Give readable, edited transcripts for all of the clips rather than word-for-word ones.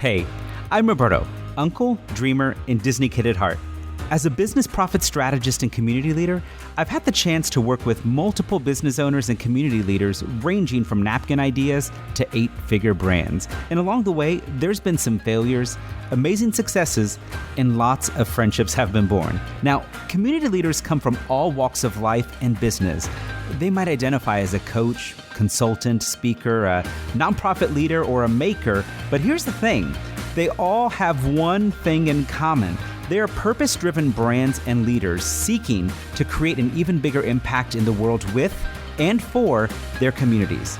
Hey, I'm Roberto, uncle, dreamer, and Disney kid at heart. As a business profit strategist and community leader, I've had the chance to work with multiple business owners and community leaders ranging from napkin ideas to 8-figure brands. And along the way, there's been some failures, amazing successes, and lots of friendships have been born. Now, community leaders come from all walks of life and business. They might identify as a coach, consultant, speaker, a nonprofit leader, or a maker, but here's the thing. They all have one thing in common. They are purpose-driven brands and leaders seeking to create an even bigger impact in the world with and for their communities.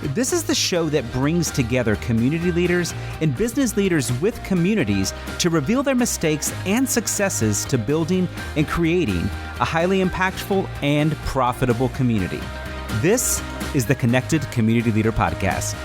This is the show that brings together community leaders and business leaders with communities to reveal their mistakes and successes to building and creating a highly impactful and profitable community. This is the Connected Community Leader Podcast.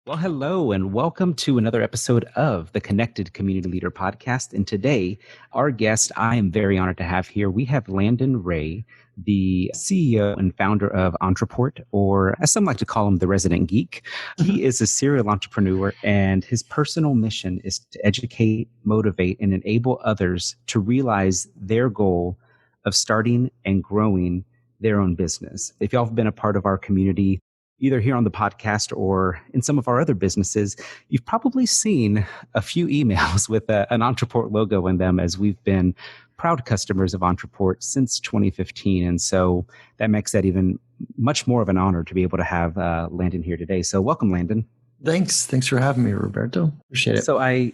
Well, hello, and welcome to another episode of the Connected Community Leader Podcast. And today, our guest I am very honored to have here. We have Landon Ray, the CEO and founder of Ontraport, or as some like to call him, the resident geek. He is a serial entrepreneur, and his personal mission is to educate, motivate, and enable others to realize their goal of starting and growing their own business. If y'all have been a part of our community, either here on the podcast or in some of our other businesses, you've probably seen a few emails with an Ontraport logo in them, as we've been proud customers of Ontraport since 2015. And so that makes that even much more of an honor to be able to have Landon here today. So welcome, Landon. Thanks for having me, Roberto. Appreciate it. So I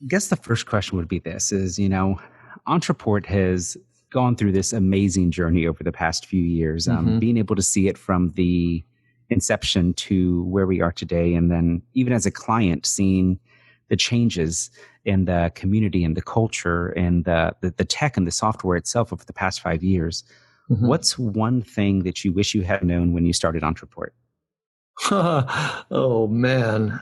guess the first question would be this is, Ontraport has gone through this amazing journey over the past few years, being able to see it from the inception to where we are today. And then even as a client, seeing the changes in the community and the culture and the tech and the software itself over the past 5 years. What's one thing that you wish you had known when you started Ontraport? Oh, man.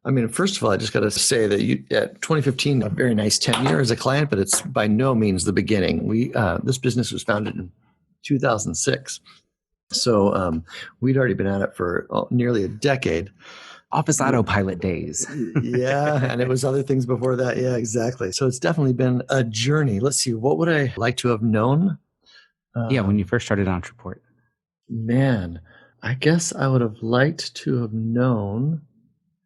I mean, first of all, I just got to say that at 2015, a very nice tenure as a client, but it's by no means the beginning. This business was founded in 2006. So we'd already been at it for nearly a decade. Office autopilot days. Yeah, and it was other things before that. Yeah, exactly. So it's definitely been a journey. Let's see, what would I like to have known? When you first started Ontraport. Man, I guess I would have liked to have known,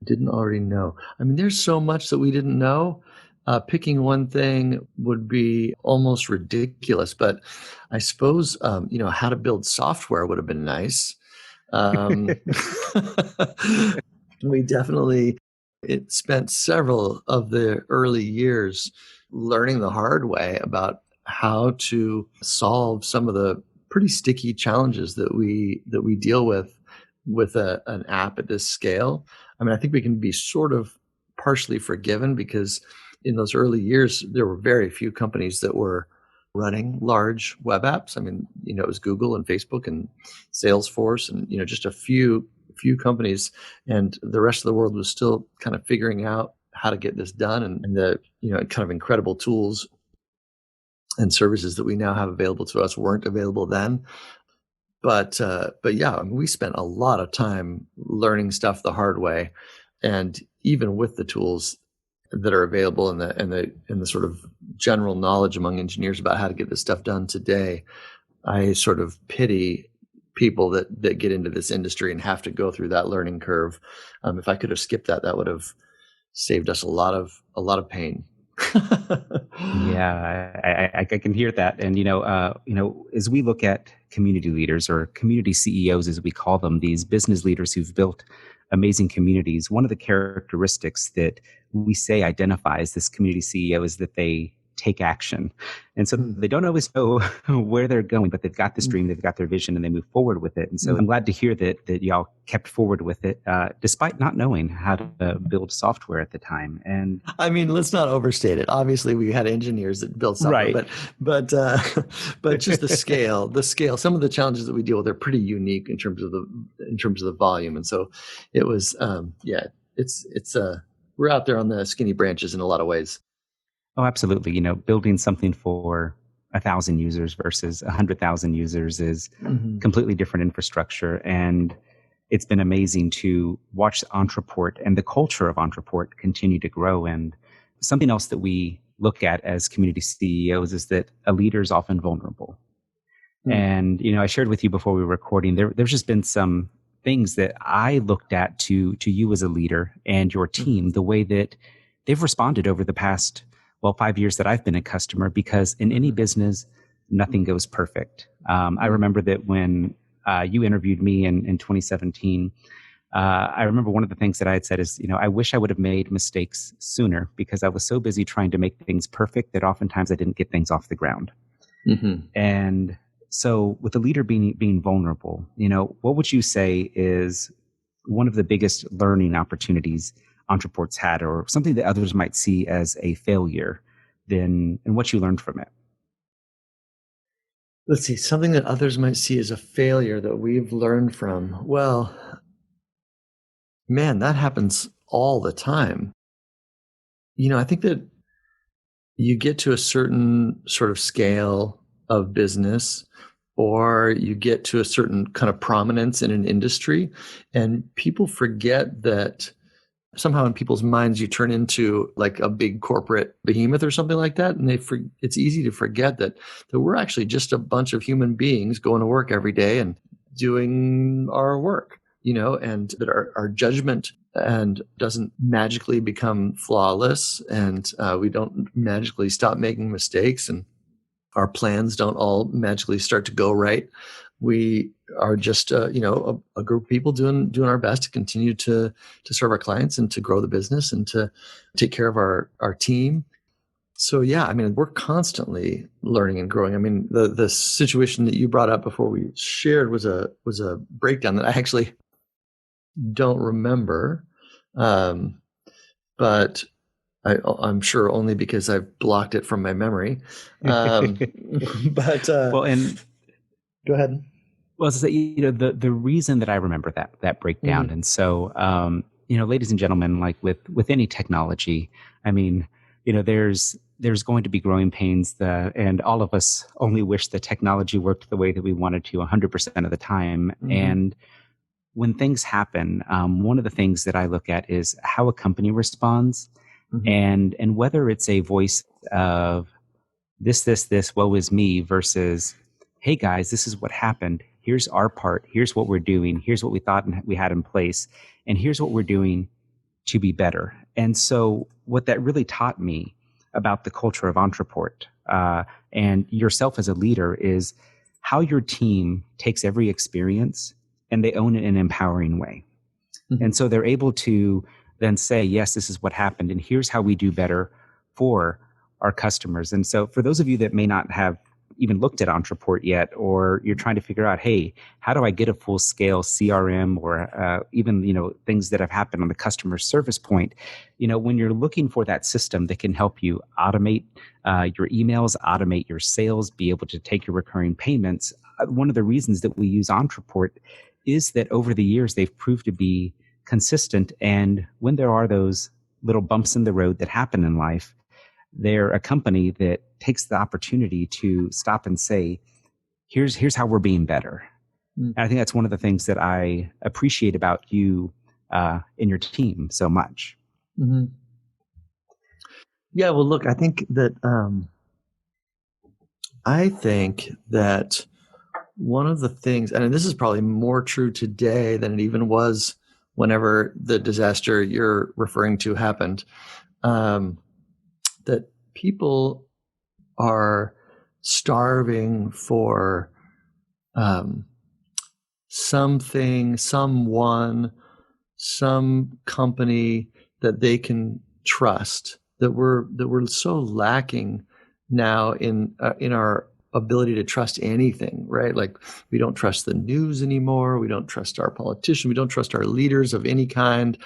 didn't already know. I mean, there's so much that we didn't know. Picking one thing would be almost ridiculous, but I suppose, how to build software would have been nice. We definitely spent several of the early years learning the hard way about how to solve some of the pretty sticky challenges that we deal with an app at this scale. I mean, I think we can be sort of partially forgiven because in those early years, there were very few companies that were running large web apps. I mean, it was Google and Facebook and Salesforce and, just a few companies, and the rest of the world was still kind of figuring out how to get this done, and the, kind of incredible tools and services that we now have available to us weren't available then. But yeah, I mean, we spent a lot of time learning stuff the hard way, and even with the tools that are available and the sort of general knowledge among engineers about how to get this stuff done today, I sort of pity people that get into this industry and have to go through that learning curve. If I could have skipped that, that would have saved us a lot of pain. Yeah, I can hear that. And, as we look at community leaders or community CEOs, as we call them, these business leaders who've built amazing communities, one of the characteristics that we say identifies this community CEO is that they take action. And so they don't always know where they're going, but they've got this dream, they've got their vision, and they move forward with it. And so I'm glad to hear that y'all kept forward with it, despite not knowing how to build software at the time. And I mean, let's not overstate it. Obviously, we had engineers that built software, right. but just the scale, some of the challenges that we deal with are pretty unique in terms of the volume. And so it was, we're out there on the skinny branches in a lot of ways. Oh, absolutely. Building something for 1,000 users versus 100,000 users is Mm-hmm. completely different infrastructure. And it's been amazing to watch Ontraport and the culture of Ontraport continue to grow. And something else that we look at as community CEOs is that a leader is often vulnerable. Mm-hmm. And, I shared with you before we were recording, there's just been some things that I looked at to you as a leader and your team, the way that they've responded over the past, 5 years that I've been a customer, because in any business, nothing goes perfect. I remember that when you interviewed me in 2017, I remember one of the things that I had said is, I wish I would have made mistakes sooner because I was so busy trying to make things perfect that oftentimes I didn't get things off the ground. Mm-hmm. And so with the leader being vulnerable, what would you say is one of the biggest learning opportunities Ontraports had, or something that others might see as a failure, and what you learned from it? Let's see, something that others might see as a failure that we've learned from. Well, man, that happens all the time. I think that you get to a certain sort of scale of business, or you get to a certain kind of prominence in an industry, and people forget that somehow in people's minds you turn into like a big corporate behemoth or something like that, and it's easy to forget that we're actually just a bunch of human beings going to work every day and doing our work, and that our judgment and doesn't magically become flawless, and we don't magically stop making mistakes, and our plans don't all magically start to go right. We are just a group of people doing our best to continue to serve our clients and to grow the business and to take care of our team. So yeah, I mean, we're constantly learning and growing. I mean, the situation that you brought up before we shared was a breakdown that I actually don't remember, but I'm sure only because I've blocked it from my memory. But And go ahead. well, so, the reason that I remember that breakdown, Mm-hmm. and so, ladies and gentlemen, like with any technology, I mean, there's going to be growing pains, and all of us only wish the technology worked the way that we wanted to 100% of the time. Mm-hmm. And when things happen, one of the things that I look at is how a company responds, Mm-hmm. and whether it's a voice of this, woe is me, versus, hey guys, this is what happened. Here's our part. Here's what we're doing. Here's what we thought we had in place. And here's what we're doing to be better. And so what that really taught me about the culture of Ontraport, and yourself as a leader, is how your team takes every experience and they own it in an empowering way. Mm-hmm. And so they're able to then say, yes, this is what happened, and here's how we do better for our customers. And so for those of you that may not have even looked at Ontraport yet, or you're trying to figure out, hey, how do I get a full scale CRM, or even, things that have happened on the customer service point, when you're looking for that system that can help you automate your emails, automate your sales, be able to take your recurring payments, one of the reasons that we use Ontraport is that over the years, they've proved to be consistent. And when there are those little bumps in the road that happen in life, they're a company that takes the opportunity to stop and say, here's how we're being better. And I think that's one of the things that I appreciate about you and your team so much. Mm-hmm. Yeah, well, look, I think that one of the things, and this is probably more true today than it even was whenever the disaster you're referring to happened, that people are starving for something, someone, some company that they can trust, that we're so lacking now in our ability to trust anything, right? Like, we don't trust the news anymore. We don't trust our politicians. We don't trust our leaders of any kind.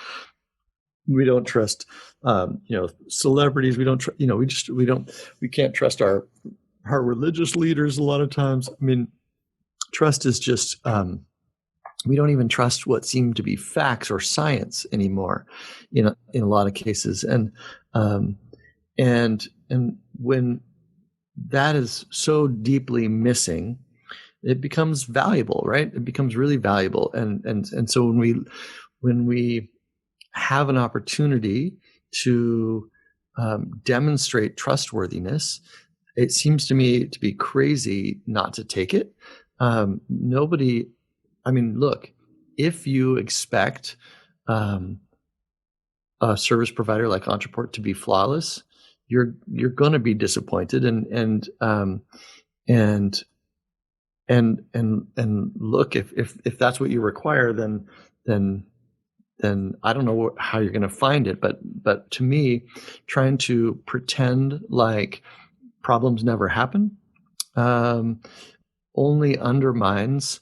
We don't trust, celebrities. We don't, we can't trust our religious leaders a lot of times. I mean, trust is just, we don't even trust what seem to be facts or science anymore, in a lot of cases. And when that is so deeply missing, it becomes valuable, right? It becomes really valuable. And so when we have an opportunity to demonstrate trustworthiness, it seems to me to be crazy not to take it. Nobody, I mean, look, if you expect a service provider like Ontraport to be flawless, you're going to be disappointed. And look, if that's what you require, then I don't know how you're going to find it. But to me, trying to pretend like problems never happen only undermines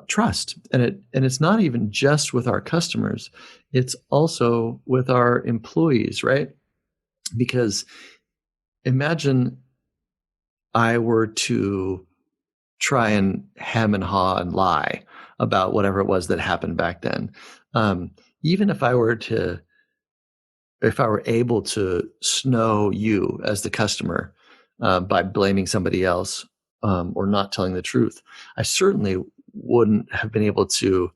trust. And it's not even just with our customers, it's also with our employees, right? Because imagine I were to try and hem and haw and lie about whatever it was that happened back then. Even if I were able to snow you as the customer by blaming somebody else or not telling the truth, I certainly wouldn't have been able to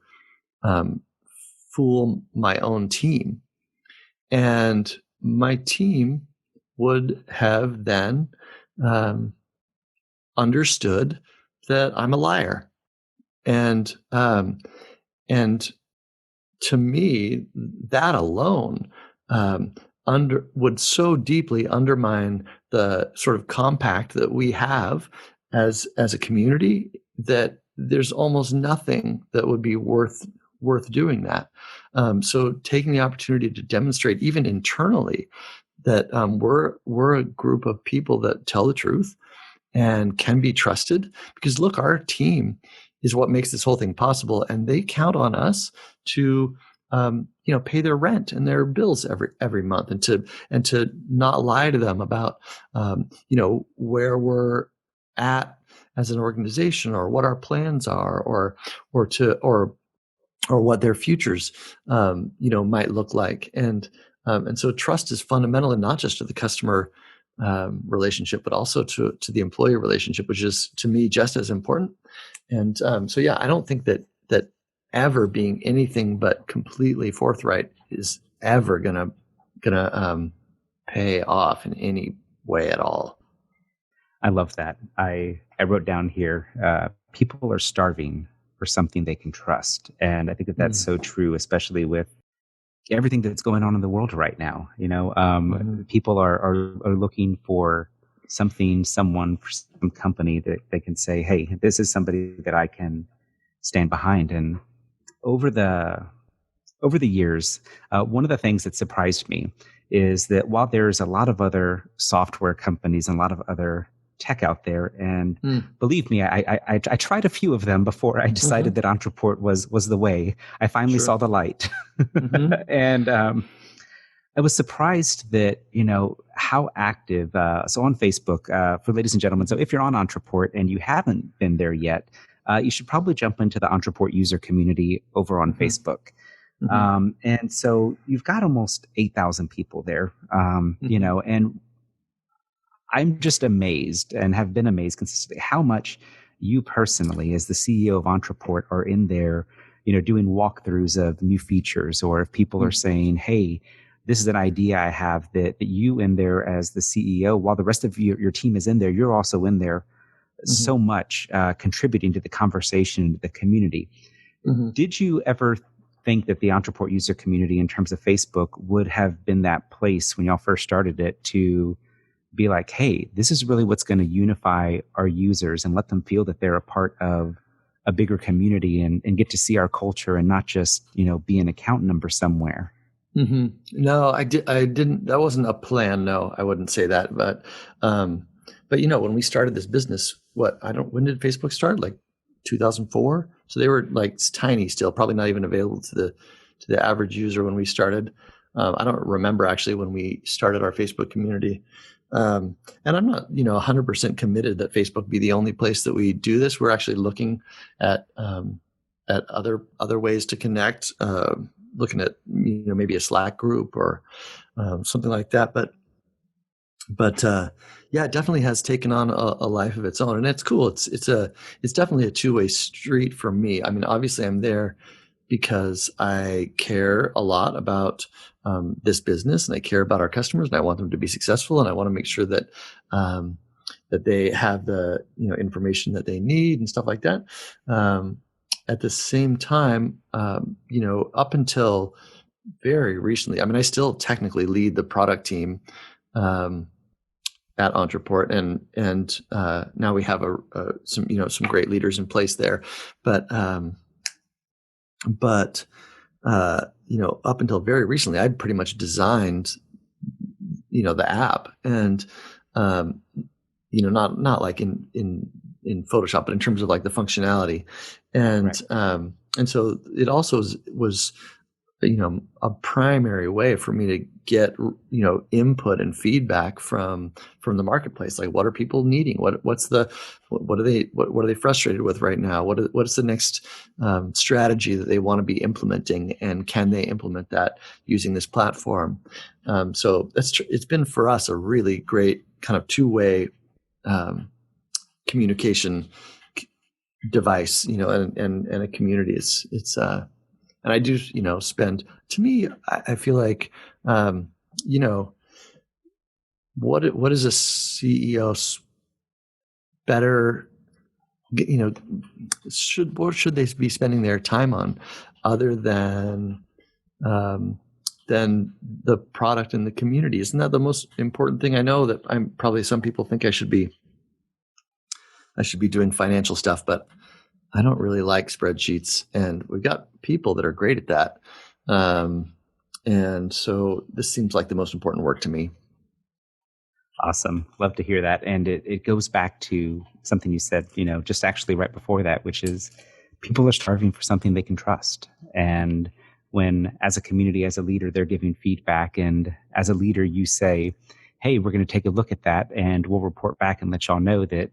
fool my own team. And my team would have then understood that I'm a liar. And to me, that alone would so deeply undermine the sort of compact that we have as a community that there's almost nothing that would be worth doing that. So taking the opportunity to demonstrate, even internally, that we're a group of people that tell the truth and can be trusted. Because look, our team is what makes this whole thing possible, and they count on us to pay their rent and their bills every month, and to not lie to them about where we're at as an organization, or what our plans are, or what their futures might look like. And so trust is fundamental, and not just to the customer relationship, but also to the employee relationship, which is, to me, just as important. And so yeah, I don't think that ever being anything but completely forthright is ever gonna pay off in any way at all. I love that. I wrote down here, people are starving for something they can trust. And I think that that's so true, especially with everything that's going on in the world right now. People are looking for someone, for some company that they can say, hey, this is somebody that I can stand behind. And over the years, one of the things that surprised me is that while there's a lot of other software companies and a lot of other tech out there, and believe me, I tried a few of them before I decided that Ontraport was the way. I finally saw the light. And I was surprised that, how active, so on Facebook, for ladies and gentlemen, so if you're on Ontraport and you haven't been there yet, you should probably jump into the Ontraport user community over on Facebook. And so you've got almost 8,000 people there, and I'm just amazed, and have been amazed consistently, how much you personally, as the CEO of Ontraport, are in there, doing walkthroughs of new features, or if people are saying, hey, this is an idea I have, that you in there as the CEO, while the rest of your team is in there, you're also in there so much contributing to the conversation, the community. Did you ever think that the Ontraport user community, in terms of Facebook, would have been that place when y'all first started it to be like, hey, this is really what's going to unify our users and let them feel that they're a part of a bigger community and get to see our culture, and not just, be an account number somewhere? No, I didn't. That wasn't a plan. No, I wouldn't say that. But when we started this business, when did Facebook start? Like 2004. So they were like tiny still, probably not even available to the average user when we started. I don't remember actually when we started our Facebook community. And I'm not, 100% committed that Facebook be the only place that we do this. We're actually looking at other ways to connect, looking at, maybe a Slack group or something like that. But but yeah, it definitely has taken on a life of its own, and it's cool. It's definitely a two-way street for me. I mean, obviously, I'm there because I care a lot about this business, and I care about our customers, and I want them to be successful, and I want to make sure that that they have the information that they need and stuff like that. At the same time, up until very recently, I mean, I still technically lead the product team um, at Ontraport, and now we have some great leaders in place there, but but up until very recently, I'd pretty much designed the app, and not like in Photoshop, but in terms of like the functionality, and Right. and so it also was a primary way for me to get input and feedback from the marketplace. Like, what are people needing? What are they frustrated with right now? What is the next strategy that they want to be implementing, and can they implement that using this platform? So it's been for us a really great kind of two-way communication device, and a community. And I do, spend, to me, I feel like, you know, what is a CEO better, what should they be spending their time on other than the product and the community? Isn't that the most important thing? I know that some people think I should be doing financial stuff, but I don't really like spreadsheets, and we've got people that are great at that. And so this seems like the most important work to me. Awesome. Love to hear that. And it goes back to something you said, just actually right before that, which is people are starving for something they can trust. And when, as a community, as a leader, they're giving feedback, and as a leader, you say, hey, we're going to take a look at that, and we'll report back and let y'all know that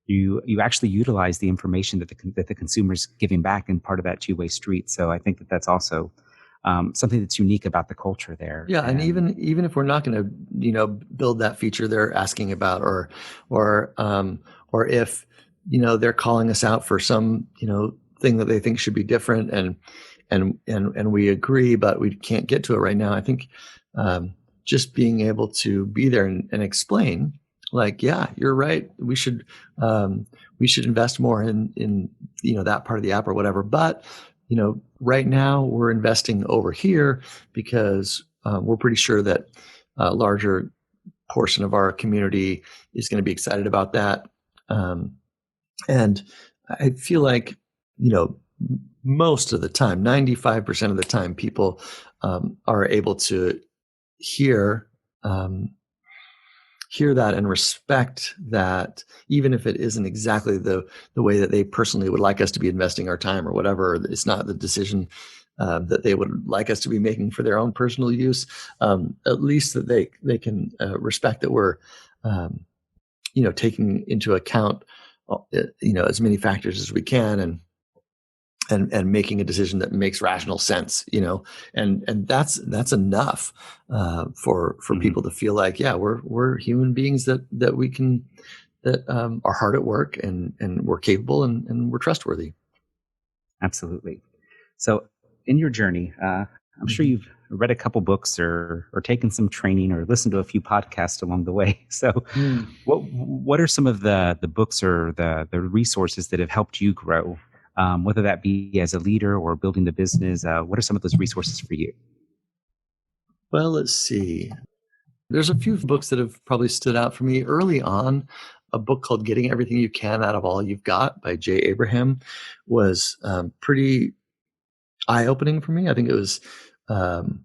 you actually utilize the information that the consumer's giving back, in part of that two-way street. So I think that's also something that's unique about the culture there. Yeah, and even if we're not going to build that feature they're asking about, or if they're calling us out for some thing that they think should be different, and we agree, but we can't get to it right now. I think just being able to be there and explain, like, yeah, you're right, we should invest more in that part of the app or whatever, but right now we're investing over here because we're pretty sure that a larger portion of our community is going to be excited about that. And I feel like, most of the time, 95% of the time, people are able to hear that and respect that, even if it isn't exactly the way that they personally would like us to be investing our time or whatever. It's not the decision that they would like us to be making for their own personal use. At least that they can respect that we're taking into account as many factors as we can, and making a decision that makes rational sense, and that's enough for Mhm. people to feel like, yeah, we're human beings that we can, that are hard at work, and we're capable, and we're trustworthy. Absolutely. So in your journey, I'm sure Mhm. you've read a couple books, or taken some training, or listened to a few podcasts along the way. So Mm. what are some of the books or the resources that have helped you grow, whether that be as a leader or building the business? What are some of those resources for you? Well, let's see. There's a few books that have probably stood out for me early on. A book called Getting Everything You Can Out of All You've Got by Jay Abraham was pretty eye-opening for me. I think it was um,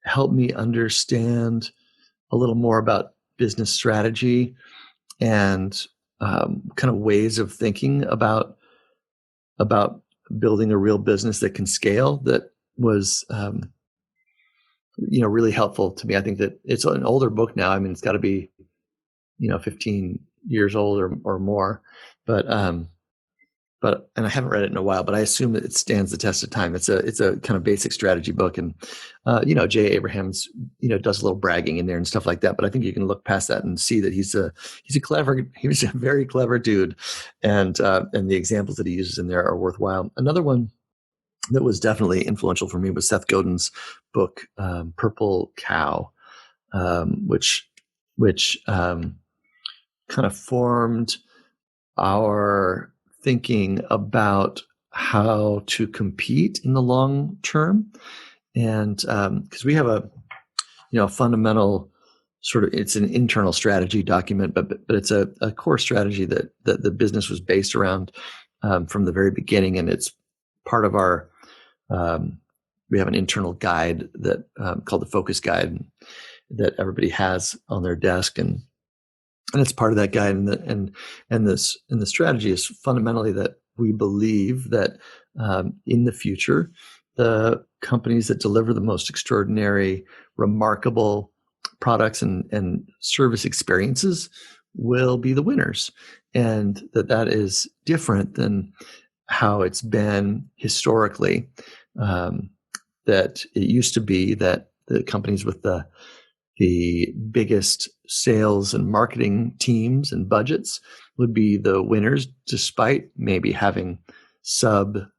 helped me understand a little more about business strategy, and kind of ways of thinking about building a real business that can scale. That was really helpful to me. I think that it's an older book now. I mean, it's got to be 15 years old or more, but and I haven't read it in a while, but I assume that it stands the test of time. It's a kind of basic strategy book, and Jay Abrahams does a little bragging in there and stuff like that. But I think you can look past that and see that he was a very clever dude, and the examples that he uses in there are worthwhile. Another one that was definitely influential for me was Seth Godin's book, Purple Cow, which kind of formed our thinking about how to compete in the long term. And because we have a fundamental it's an internal strategy document, but it's a core strategy that the business was based around from the very beginning. And it's part of our, we have an internal guide that called the Focus Guide that everybody has on their desk. And it's part of that guide, and the strategy is fundamentally that we believe that in the future, the companies that deliver the most extraordinary, remarkable products and service experiences will be the winners, and that is different than how it's been historically. That it used to be that the companies with the biggest sales and marketing teams and budgets would be the winners, despite maybe having standard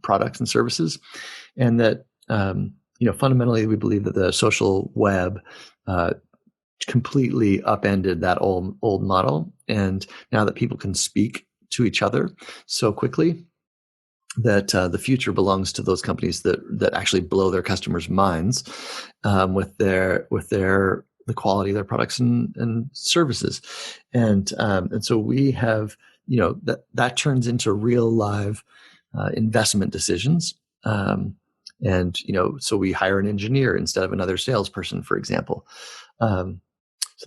products and services. And that, fundamentally, we believe that the social web completely upended that old model. And now that people can speak to each other so quickly, that the future belongs to those companies that actually blow their customers' minds with the quality of their products and services, and so we have that turns into real live investment decisions, so we hire an engineer instead of another salesperson, for example. So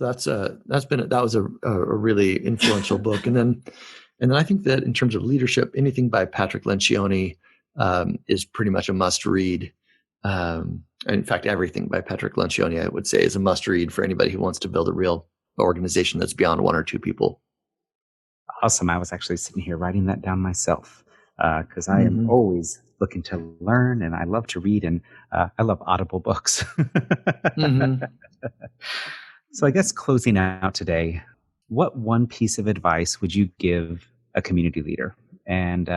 that was a really influential book, and then I think that in terms of leadership, anything by Patrick Lencioni is pretty much a must-read. In fact, everything by Patrick Lencioni, I would say, is a must-read for anybody who wants to build a real organization that's beyond one or two people. Awesome. I was actually sitting here writing that down myself because I am always looking to learn, and I love to read, and I love Audible books. So I guess closing out today, what one piece of advice would you give a community leader? And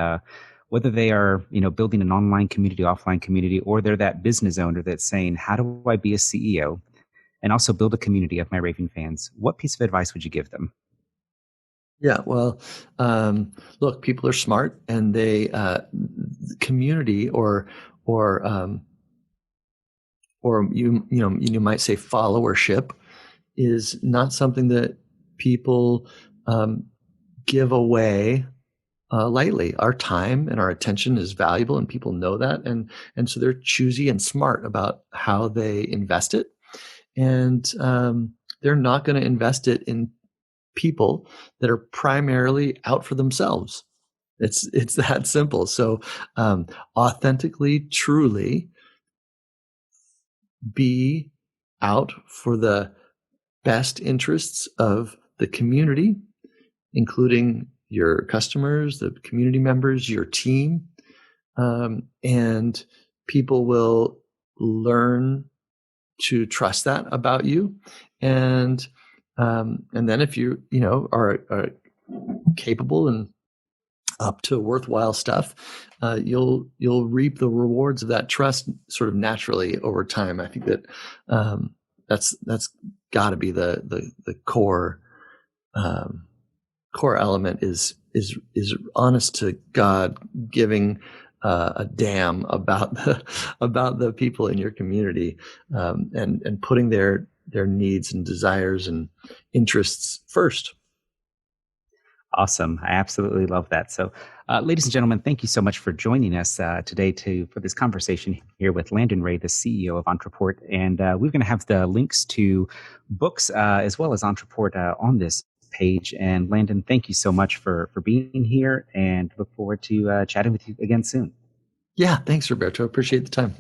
whether they are, building an online community, offline community, or they're that business owner that's saying, how do I be a CEO and also build a community of my raving fans? What piece of advice would you give them? Yeah, well, look, people are smart, and they community or you might say followership is not something that people give away lightly. Our time and our attention is valuable, and people know that, and so they're choosy and smart about how they invest it, and they're not going to invest it in people that are primarily out for themselves. It's that simple. So authentically, truly be out for the best interests of the community, including your customers, the community members, your team, and people will learn to trust that about you. And then if you are capable and up to worthwhile stuff, you'll reap the rewards of that trust sort of naturally over time. I think that that's got to be the core element is honest to God giving a damn about the people in your community, and putting their needs and desires and interests first. Awesome. I absolutely love that. So, ladies and gentlemen, thank you so much for joining us today for this conversation here with Landon Ray, the CEO of Ontraport. And we're going to have the links to books as well as Ontraport on this page. And Landon, thank you so much for being here, and look forward to chatting with you again soon. Yeah, thanks, Roberto. Appreciate the time.